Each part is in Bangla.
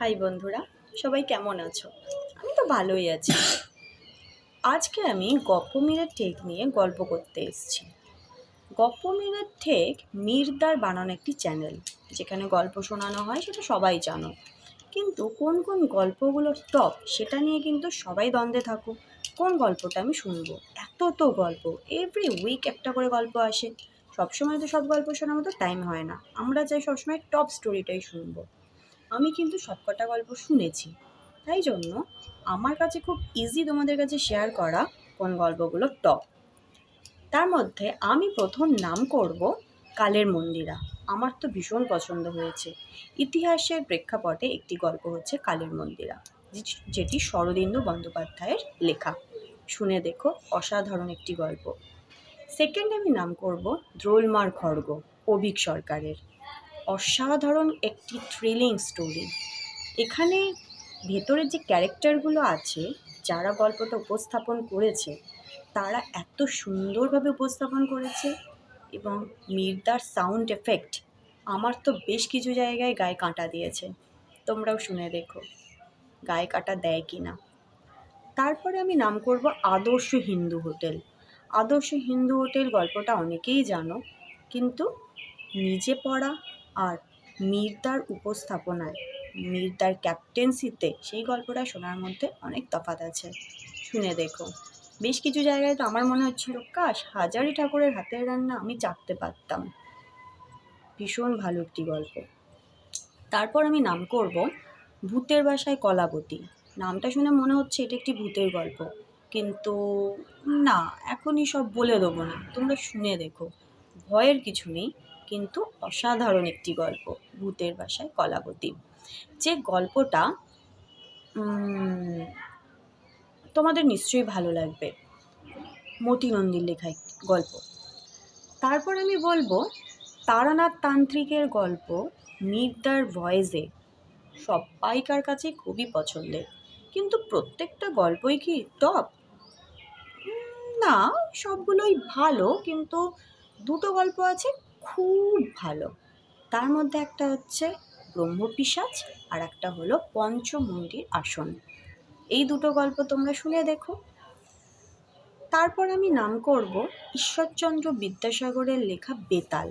হাই বন্ধুরা, সবাই কেমন আছো? আমি তো ভালোই আছি। আজকে আমি গপ্পমীরের ঠেক নিয়ে গল্প করতে এসেছি। গপ্পমীরের ঠেক মির্দার বানানো একটি চ্যানেল, যেখানে গল্প শোনানো হয়, সেটা সবাই জানো। কিন্তু কোন কোন গল্পগুলো টপ সেটা নিয়ে কিন্তু সবাই দ্বন্দ্বে থাকো। কোন গল্পটা আমি শুনবো? এত তো গল্প, এভরি উইক একটা করে গল্প আসে। সবসময় তো সব গল্প শোনার মতো টাইম হয় না। আমরা চাই সবসময় টপ স্টোরিটাই শুনবো। আমি কিন্তু সবকটা গল্প শুনেছি, তাই জন্য আমার কাছে খুব ইজি তোমাদের কাছে শেয়ার করা কোন গল্পগুলো টপ। তার মধ্যে আমি প্রথম নাম করব কালের মন্দিরা। আমার তো ভীষণ পছন্দ হয়েছে। ইতিহাসের প্রেক্ষাপটে একটি গল্প হচ্ছে কালের মন্দিরা, যেটি শরদিন্দু বন্দ্যোপাধ্যায়ের লেখা। শুনে দেখো, অসাধারণ একটি গল্প। সেকেন্ড আমি নাম করব দ্রোলমার খড়গ, অভীক সরকারের। অসাধারণ একটি থ্রিলিং স্টোরি। এখানে ভেতরে যে ক্যারেক্টারগুলো আছে, যারা গল্পটা উপস্থাপন করেছে, তারা এত সুন্দরভাবে উপস্থাপন করেছে। এবং মির্দার সাউন্ড এফেক্ট আমার তো বেশ কিছু জায়গায় গায়ে কাঁটা দিয়েছে। তোমরাও শুনে দেখো গায়ে কাঁটা দেয় কি না। তারপরে আমি নাম করব আদর্শ হিন্দু হোটেল। আদর্শ হিন্দু হোটেল গল্পটা অনেকেই জানো, কিন্তু নিজে পড়া আর মির্দার উপস্থাপনায়, মির্দার ক্যাপ্টেন্সিতে সেই গল্পটা শোনার মধ্যে অনেক তফাৎ আছে। শুনে দেখো। বেশ কিছু জায়গায় তো আমার মনে হচ্ছিল, কাশ হাজারি ঠাকুরের হাতের রান্না আমি চাখতে পারতাম। ভীষণ ভালো একটি গল্প। তারপর আমি নাম করব ভূতের বাসায় কলাবতী। নামটা শুনে মনে হচ্ছে এটা একটি ভূতের গল্প, কিন্তু না, এখনই সব বলে দেবো না, তোমরা শুনে দেখো। ভয়ের কিছু নেই, কিন্তু অসাধারণ একটি গল্প ভূতের বাসায় কলাবতী। যে গল্পটা তোমাদের নিশ্চয়ই ভালো লাগবে। মতি নন্দীর লেখা একটি গল্প। তারপর আমি বলবো তারানাথ তান্ত্রিকের গল্প, মির্দার ভয়েসে। সবাইকার কাছে খুবই পছন্দের, কিন্তু প্রত্যেকটা গল্পই কি টপ? না, সবগুলোই ভালো, কিন্তু দুটো গল্প আছে খুব ভালো। তার মধ্যে একটা হচ্ছে ব্রহ্মপিশাচ, আর একটা হলো পঞ্চমুণ্ডির আসন। এই দুটো গল্প তোমরা শুনে দেখো। তারপর আমি নাম করব ঈশ্বরচন্দ্র বিদ্যাসাগরের লেখা বেতাল।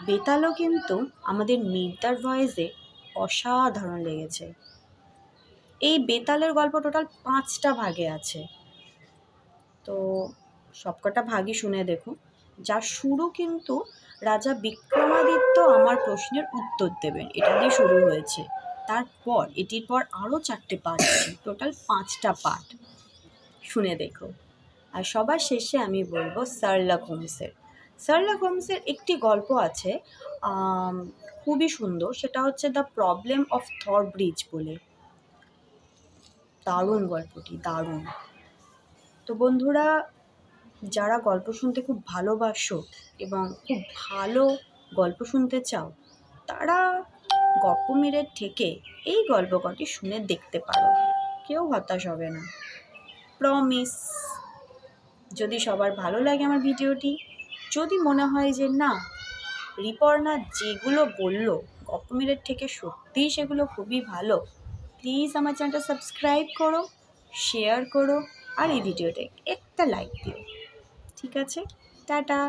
বেতালও কিন্তু আমাদের মির্দার ভয়েসে অসাধারণ লেগেছে। এই বেতালের গল্প টোটাল 5টা ভাগে আছে, তো সবকটা ভাগই শুনে দেখো। যার শুরু কিন্তু রাজা বিক্রমাদিত্য আমার প্রশ্নের উত্তর দেবেন, এটা দিয়ে শুরু হয়েছে। তারপর এটির পর আরও 4টে পার্ট আছে, টোটাল 5টা পার্ট। শুনে দেখো। আর সবার শেষে আমি বলবো শার্লক হোমসের। শার্লক হোমসের একটি গল্প আছে, খুবই সুন্দর। সেটা হচ্ছে the problem of Thar bridge বলে। দারুণ গল্পটি, দারুণ। তো বন্ধুরা, যারা গল্প শুনতে খুব ভালোবাসো এবং খুব ভালো গল্প শুনতে চাও, তারা গপ্পমীরের থেকে এই গল্প কটি শুনে দেখতে পারো। কেউ হতাশ হবে না, প্রমিস। যদি সবার ভালো লাগে আমার ভিডিওটি, যদি মনে হয় যে না, রিপর্ণা যেগুলো বললো গপ্পমীরের থেকে সত্যিই সেগুলো খুবই ভালো, প্লিজ আমার চ্যানেলটা সাবস্ক্রাইব করো, শেয়ার করো, আর এই ভিডিওটা একটা লাইক দিও। ঠিক আছে, টাটা।